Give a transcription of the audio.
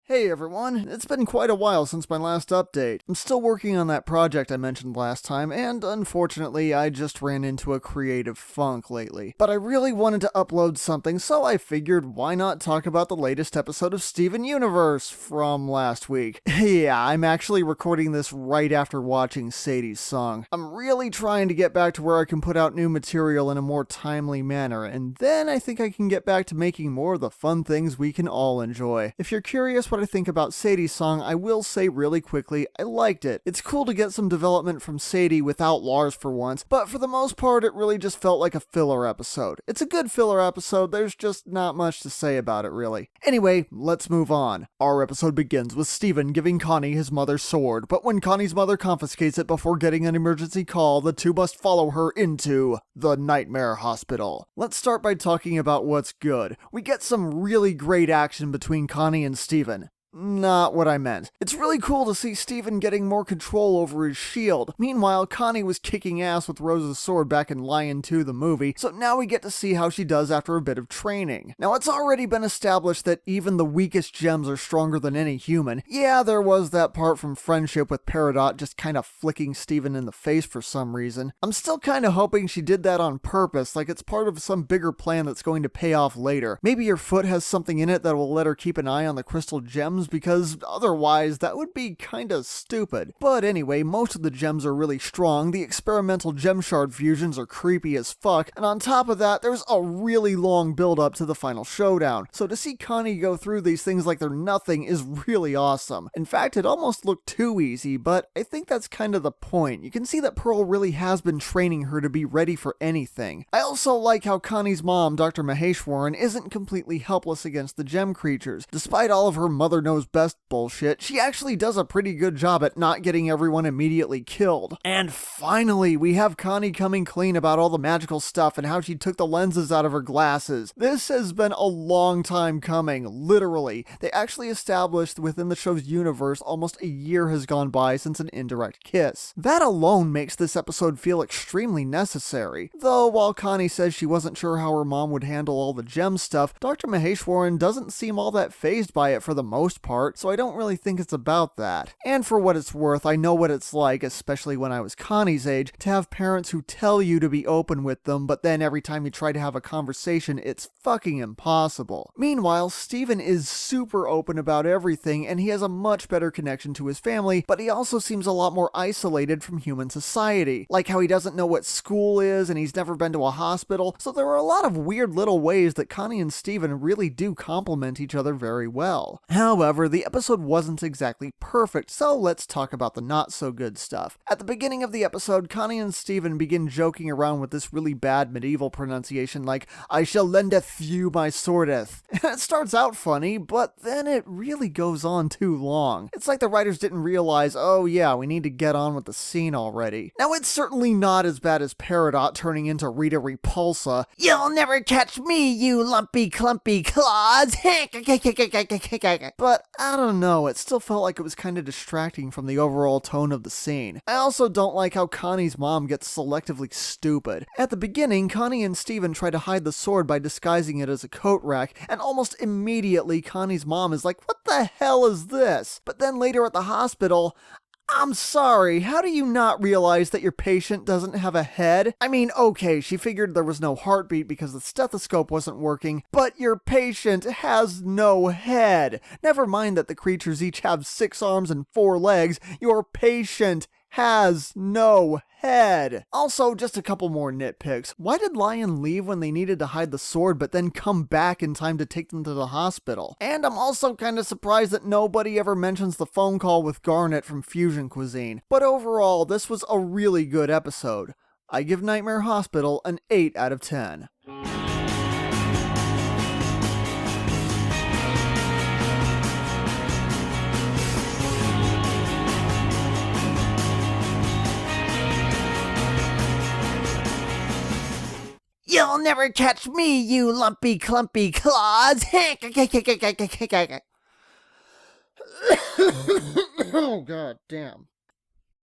Hey everyone, it's been quite a while since my last update. I'm still working on that project I mentioned last time, and unfortunately I just ran into a creative funk lately. But I really wanted to upload something, so I figured why not talk about the latest episode of Steven Universe from last week. Yeah, I'm actually recording this right after watching Sadie's song. I'm really trying to get back to where I can put out new material in a more timely manner, and then I think I can get back to making more of the fun things we can all enjoy. If you're curious what I think about Sadie's song, I will say really quickly, I liked it. It's cool to get some development from Sadie without Lars for once, but for the most part it really just felt like a filler episode. It's a good filler episode, there's just not much to say about it really. Anyway, let's move on. Our episode begins with Steven giving Connie his mother's sword, but when Connie's mother confiscates it before getting an emergency call, the two must follow her into the Nightmare Hospital. Let's start by talking about what's good. We get some really great action between Connie and Steven. Not what I meant. It's really cool to see Steven getting more control over his shield. Meanwhile, Connie was kicking ass with Rose's sword back in Lion 2 the movie, so now we get to see how she does after a bit of training. Now, it's already been established that even the weakest gems are stronger than any human. Yeah, there was that part from Friendship with Peridot just kind of flicking Steven in the face for some reason. I'm still kind of hoping she did that on purpose, like it's part of some bigger plan that's going to pay off later. Maybe her foot has something in it that will let her keep an eye on the crystal gems, because otherwise that would be kinda stupid. But anyway, most of the gems are really strong, the experimental gem shard fusions are creepy as fuck, and on top of that, there's a really long build up to the final showdown. So to see Connie go through these things like they're nothing is really awesome. In fact, it almost looked too easy, but I think that's kind of the point. You can see that Pearl really has been training her to be ready for anything. I also like how Connie's mom, Dr. Maheshwaran, isn't completely helpless against the gem creatures. Despite all of her mother knows best bullshit, she actually does a pretty good job at not getting everyone immediately killed. And finally, we have Connie coming clean about all the magical stuff and how she took the lenses out of her glasses. This has been a long time coming, literally. They actually established within the show's universe almost a year has gone by since an indirect kiss. That alone makes this episode feel extremely necessary. Though while Connie says she wasn't sure how her mom would handle all the gem stuff, Dr. Maheshwaran doesn't seem all that fazed by it for the most part, so I don't really think it's about that. And for what it's worth, I know what it's like, especially when I was Connie's age, to have parents who tell you to be open with them, but then every time you try to have a conversation, it's fucking impossible. Meanwhile, Steven is super open about everything, and he has a much better connection to his family, but he also seems a lot more isolated from human society. Like how he doesn't know what school is, and he's never been to a hospital, so there are a lot of weird little ways that Connie and Steven really do complement each other very well. However, the episode wasn't exactly perfect, so let's talk about the not so good stuff. At the beginning of the episode, Connie and Steven begin joking around with this really bad medieval pronunciation like, "I shall lendeth you my swordeth." It starts out funny, but then it really goes on too long. It's like the writers didn't realize, oh yeah, we need to get on with the scene already. Now, it's certainly not as bad as Peridot turning into Rita Repulsa. "You'll never catch me, you lumpy clumpy claws." But I don't know, it still felt like it was kind of distracting from the overall tone of the scene. I also don't like how Connie's mom gets selectively stupid. At the beginning, Connie and Steven try to hide the sword by disguising it as a coat rack, and almost immediately Connie's mom is like, "What the hell is this?" But then later at the hospital, I'm sorry, how do you not realize that your patient doesn't have a head? I mean, okay, she figured there was no heartbeat because the stethoscope wasn't working, but your patient has no head. Never mind that the creatures each have 6 arms and 4 legs, your patient has no head. Also, just a couple more nitpicks. Why did Lion leave when they needed to hide the sword but then come back in time to take them to the hospital? And I'm also kind of surprised that nobody ever mentions the phone call with Garnet from Fusion Cuisine. But overall, this was a really good episode. I give Nightmare Hospital an 8 out of 10. "You'll never catch me, you lumpy clumpy claws." Oh god damn.